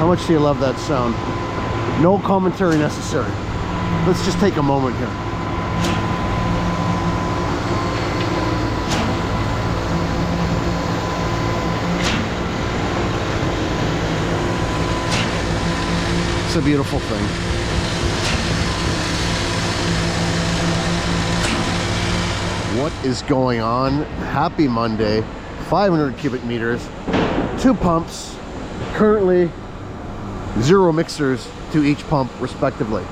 How much do you love that sound? No commentary necessary. Let's just take a moment here. It's a beautiful thing. What is going on? Happy Monday. 500 cubic meters, 2 pumps, currently 0 mixers to each pump respectively,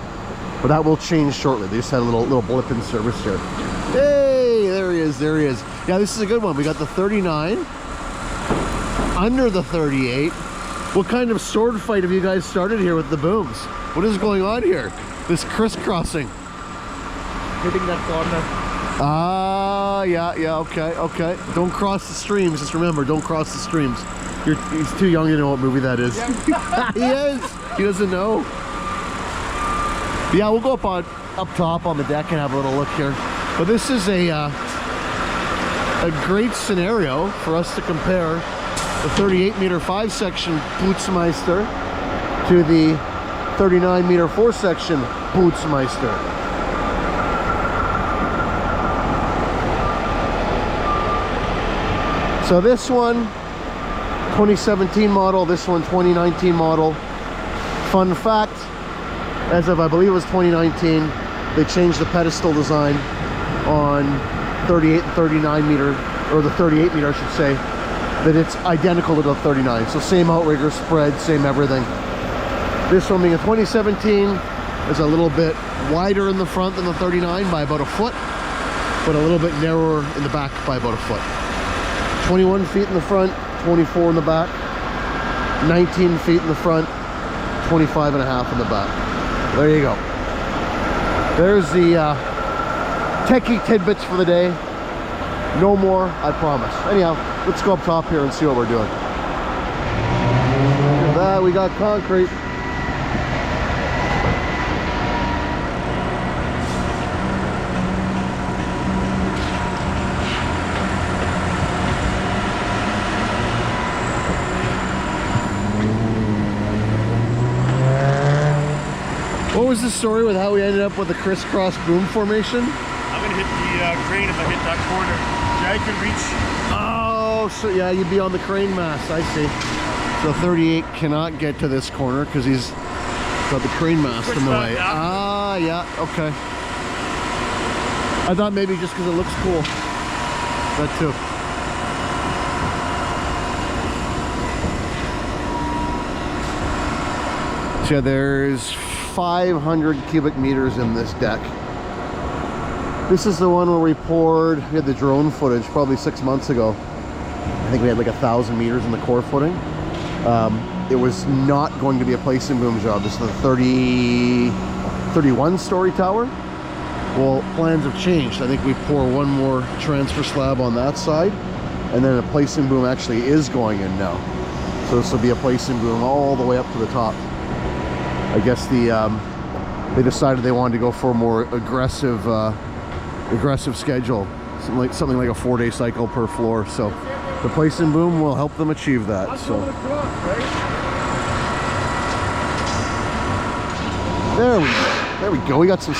but that will change shortly. They just had a little blip in service here. Hey, there he is, there he is. Yeah, this is a good one. We got the 39 under the 38. What kind of sword fight have you guys started here with the booms? What is going on here? This crisscrossing. Hitting that corner. Ah, yeah, okay. Don't cross the streams. Just remember, don't cross the streams. He's too young to know what movie that is. Yeah. He is. He doesn't know. Yeah, we'll go up top on the deck and have a little look here. But this is a great scenario for us to compare the 38-meter 5-section Putzmeister to the 39-meter 4-section Putzmeister. So this one, 2017 model, this one 2019 model. Fun fact, as of I believe it was 2019, they changed the pedestal design on 38 and 39 meter, or the 38 meter I should say, that it's identical to the 39. So same outrigger spread, same everything. This one being a 2017 is a little bit wider in the front than the 39 by about a foot, but a little bit narrower in the back by about a foot. 21 feet in the front, 24 in the back, 19 feet in the front, 25 and a half in the back. There you go. There's the techie tidbits for the day. No more, I promise. Anyhow, let's go up top here and see what we're doing. Look at that, we got concrete. What was the story with how we ended up with a crisscross boom formation? I'm gonna hit the crane if I hit that corner. Yeah, I can reach. Oh, so yeah, you'd be on the crane mast. I see. So 38 cannot get to this corner because he's got the crane mast in the way. Ah, yeah, okay. I thought maybe just because it looks cool. That too. So there's 500 cubic meters in this deck. This is the one where we had the drone footage probably 6 months ago. I think we had like 1,000 meters in the core footing. It was not going to be a place and boom job. This is the 31 story tower. Well, plans have changed. I think we pour one more transfer slab on that side, and then a place and boom actually is going in now. So this will be a place and boom all the way up to the top. I guess they decided they wanted to go for a more aggressive schedule, something like a 4-day cycle per floor. So the place and boom will help them achieve that. So there we go. We got some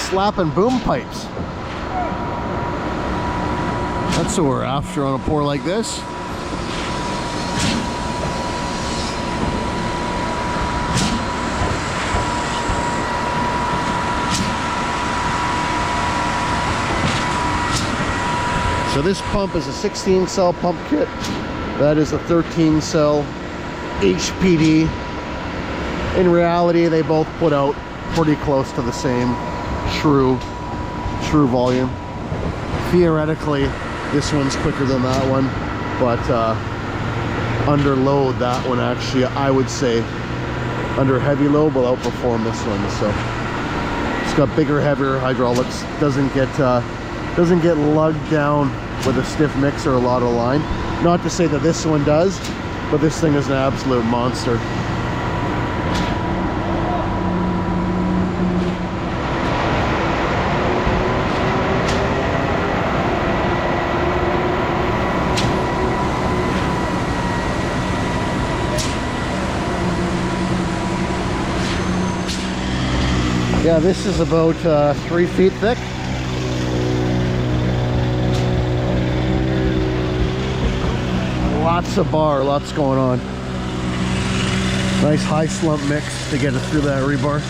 slap and boom pipes. That's what we're after on a pour like this. So this pump is a 16 cell pump kit. That is a 13 cell HPD. In reality, they both put out pretty close to the same true volume. Theoretically, this one's quicker than that one, but under load, that one actually, I would say, under heavy load will outperform this one. So it's got bigger, heavier hydraulics. Doesn't get lugged down with a stiff mix or a lot of line. Not to say that this one does, but this thing is an absolute monster. Yeah, this is about 3 feet thick. Lots of bar, lots going on. Nice high slump mix to get it through that rebar.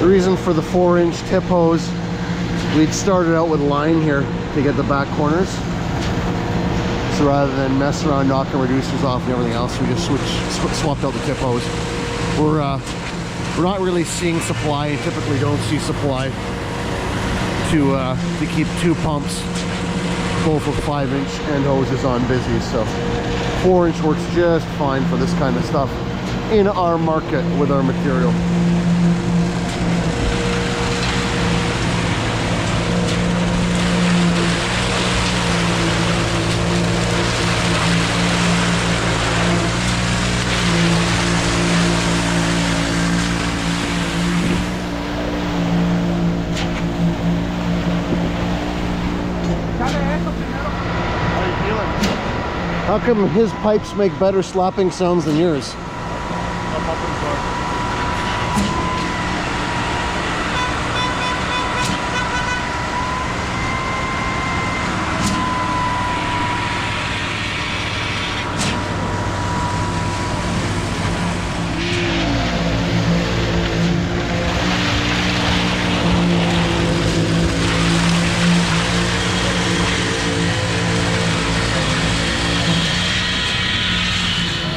The reason for the 4-inch tip hose, we'd started out with line here to get the back corners. So rather than mess around knocking reducers off and everything else, we just swapped out the tip hose. We're not really seeing supply, and typically don't see supply to keep 2 pumps, both with 5-inch end hoses on busy. So 4-inch works just fine for this kind of stuff in our market with our material. How come his pipes make better slapping sounds than yours?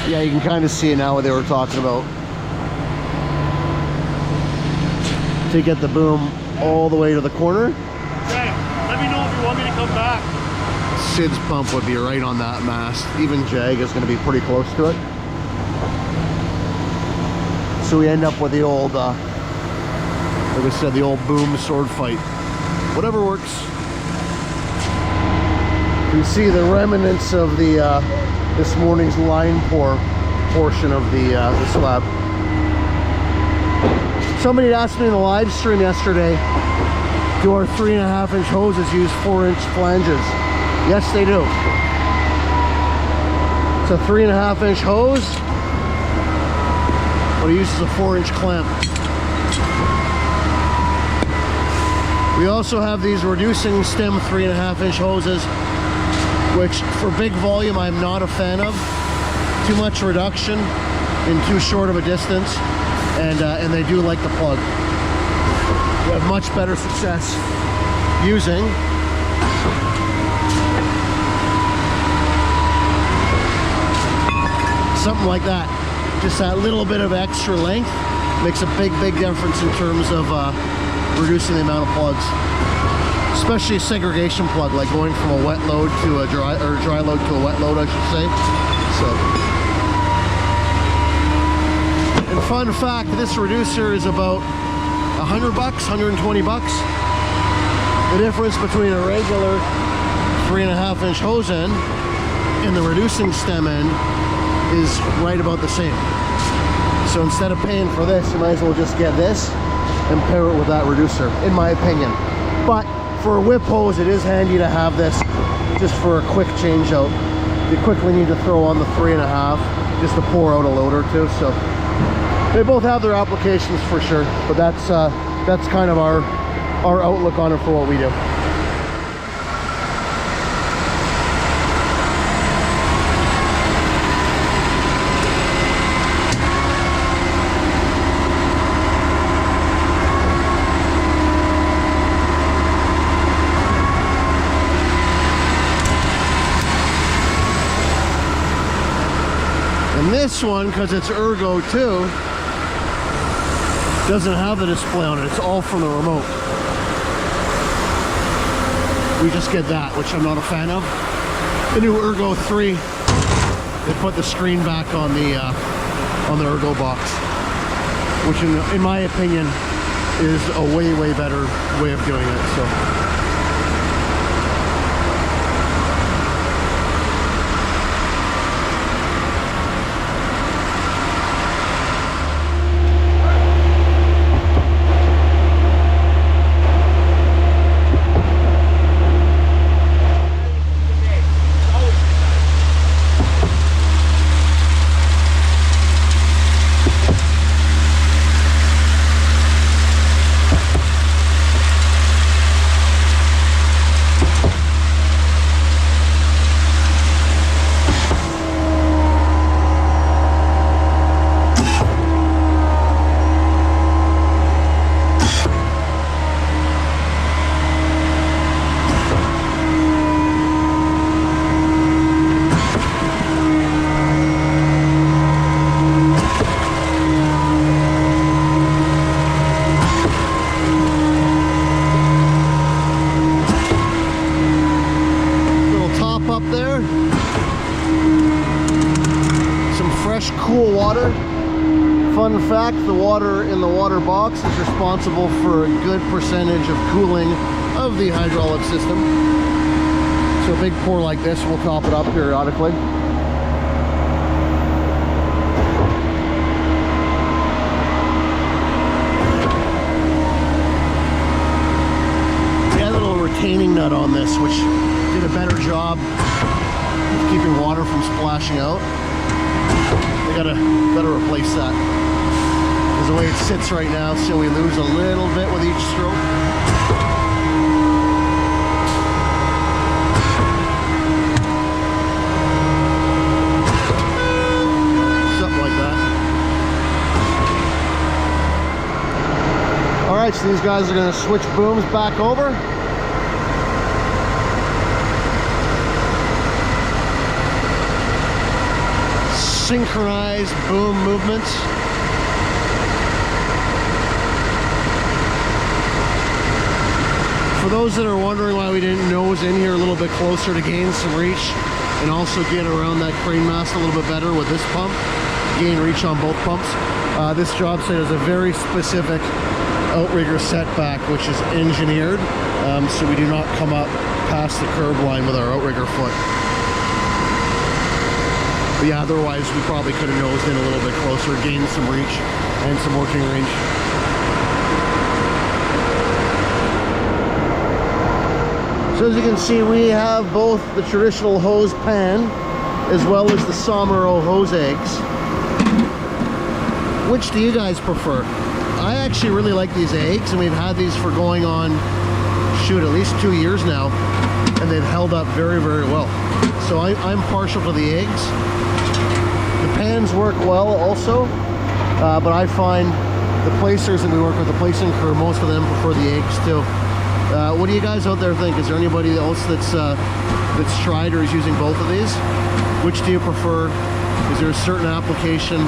Yeah, you can kind of see it now what they were talking about. To get the boom all the way to the corner. Okay, let me know if you want me to come back. Sid's pump would be right on that mast. Even Jag is going to be pretty close to it. So we end up with the old, like I said, the old boom sword fight. Whatever works. You can see the remnants of the this morning's line pour portion of the slab. Somebody had asked me in the live stream yesterday, do our 3.5-inch hoses use 4-inch flanges? Yes, they do. It's a 3.5-inch hose, but it uses a 4-inch clamp. We also have these reducing stem 3.5-inch hoses, which for big volume I'm not a fan of. Too much reduction in too short of a distance, and they do like the plug. We have much better success using something like that. Just that little bit of extra length makes a big difference in terms of reducing the amount of plugs. Especially a segregation plug, like going from a wet load to a dry load to a wet load, I should say. So, and fun fact, this reducer is about $100, $120. The difference between a regular 3.5-inch hose end and the reducing stem end is right about the same. So instead of paying for this, you might as well just get this and pair it with that reducer, in my opinion. But for a whip hose, it is handy to have this just for a quick change out. You quickly need to throw on the 3.5 just to pour out a load or two. So they both have their applications for sure, but that's kind of our outlook on it for what we do. And this one, because it's Ergo 2, doesn't have the display on it. It's all from the remote. We just get that, which I'm not a fan of. The new Ergo 3, they put the screen back on the Ergo box, which in my opinion is a way better way of doing it. So Fun fact, the water in the water box is responsible for a good percentage of cooling of the hydraulic system. So a big pour like this will top it up periodically. We had a little retaining nut on this, which did a better job of keeping water from splashing out. We gotta replace that. Because the way it sits right now, so we lose a little bit with each stroke. Something like that. Alright, so these guys are gonna switch booms back over. Synchronized boom movements. For those that are wondering why we didn't nose in here a little bit closer to gain some reach and also get around that crane mast a little bit better with this pump, gain reach on both pumps. This job site has a very specific outrigger setback which is engineered, so we do not come up past the curb line with our outrigger foot. But yeah, otherwise we probably could have nosed in a little bit closer, gained some reach and some working range. So as you can see, we have both the traditional hose pan as well as the Somero hose eggs. Which do you guys prefer? I actually really like these eggs, and we've had these for going on, shoot, at least 2 years now, and they've held up very, very well. So I'm partial to the eggs. The pans work well also, but I find the placers that we work with, the placing crew, most of them prefer the eggs too. What do you guys out there think? Is there anybody else that's tried or is using both of these? Which do you prefer? Is there a certain application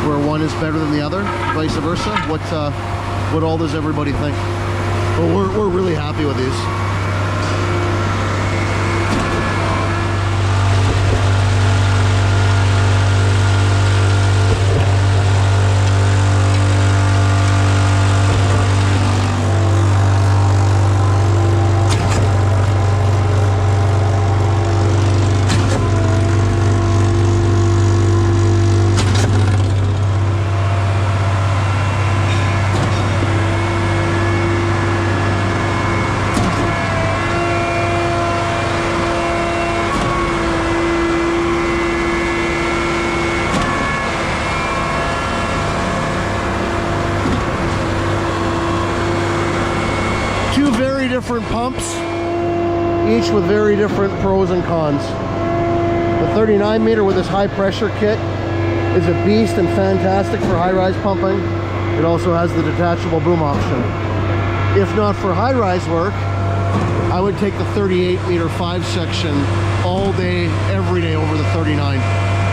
where one is better than the other, vice versa? What all does everybody think? Well, we're really happy with these. Different pumps, each with very different pros and cons. The 39 meter with this high pressure kit is a beast and fantastic for high-rise pumping. It also has the detachable boom option. If not for high-rise work, I would take the 38 meter 5 section all day, every day over the 39.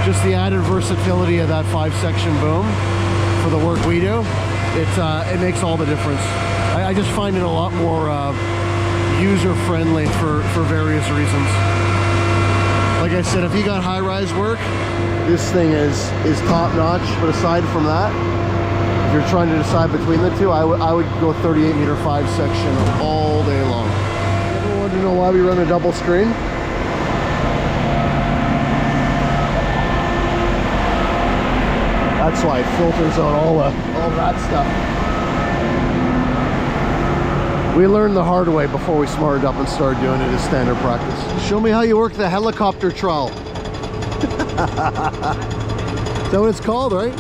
Just the added versatility of that 5 section boom for the work we do, it makes all the difference. I just find it a lot more user-friendly for various reasons. Like I said, if you got high-rise work, this thing is top-notch. But aside from that, if you're trying to decide between the two, I would go 38 meter 5 section all day long. Ever wanted to know why we run a double screen? That's why it filters out all that stuff. We learned the hard way before we smarted up and started doing it as standard practice. Show me how you work the helicopter trowel. Is that what it's called, right?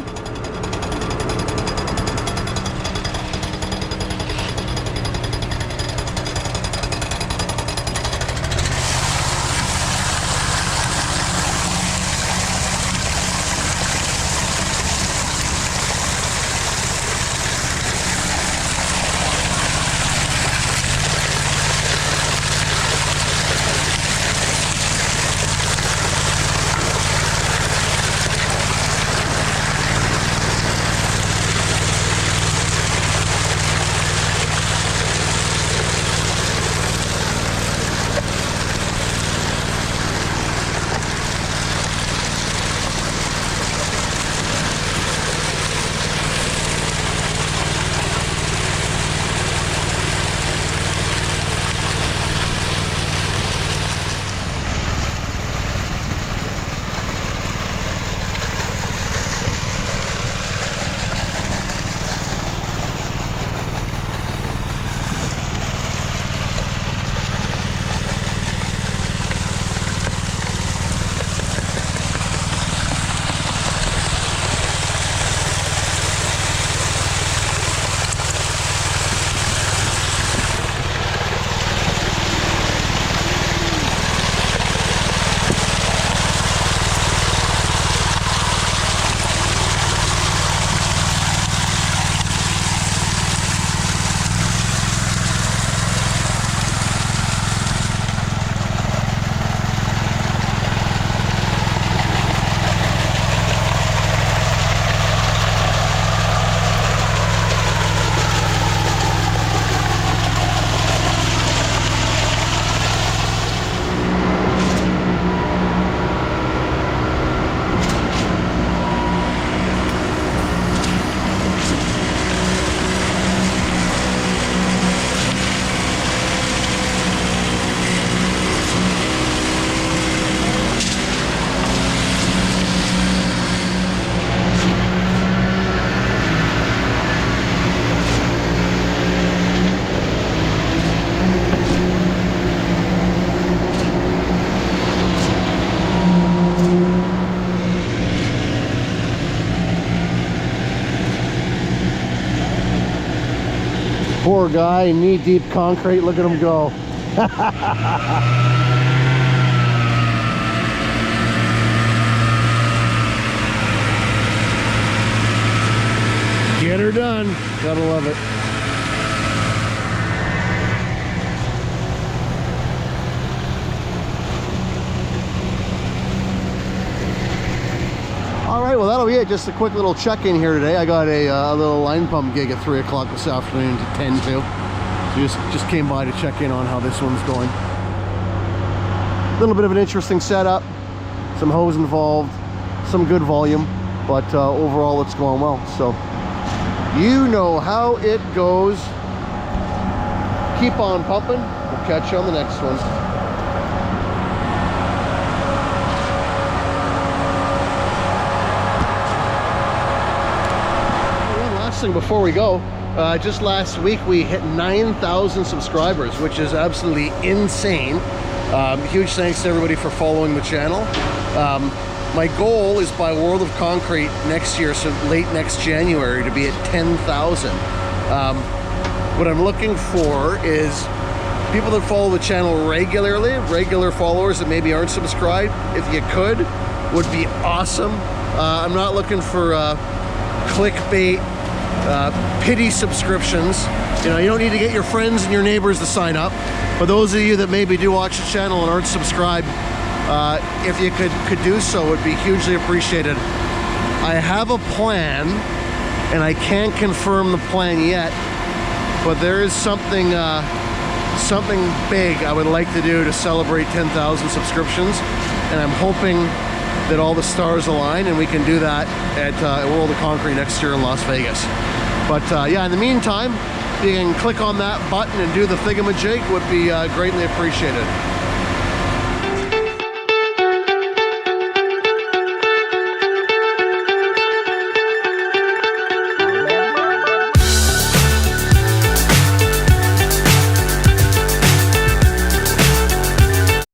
Poor guy, knee-deep concrete. Look at him go. Get her done. Gotta love it. All right, well, that'll be it. Just a quick little check-in here today. I got a little line pump gig at 3 o'clock this afternoon to 10 to. So just came by to check in on how this one's going. A little bit of an interesting setup. Some hose involved. Some good volume. But overall, it's going well. So, you know how it goes. Keep on pumping. We'll catch you on the next one. Before we go, just last week we hit 9,000 subscribers, which is absolutely insane. Huge thanks to everybody for following the channel. My goal is by World of Concrete next year, so late next January, to be at 10,000. What I'm looking for is people that follow the channel regularly, regular followers that maybe aren't subscribed. If you could, would be awesome. I'm not looking for clickbait, pity subscriptions. You know, you don't need to get your friends and your neighbors to sign up. For those of you that maybe do watch the channel and aren't subscribed, if you could do so, it would be hugely appreciated. I have a plan, and I can't confirm the plan yet, but there is something something big I would like to do to celebrate 10,000 subscriptions, and I'm hoping that all the stars align and we can do that at World of Concrete next year in Las Vegas. But yeah, in the meantime, you can click on that button and do the thingamajig would be greatly appreciated.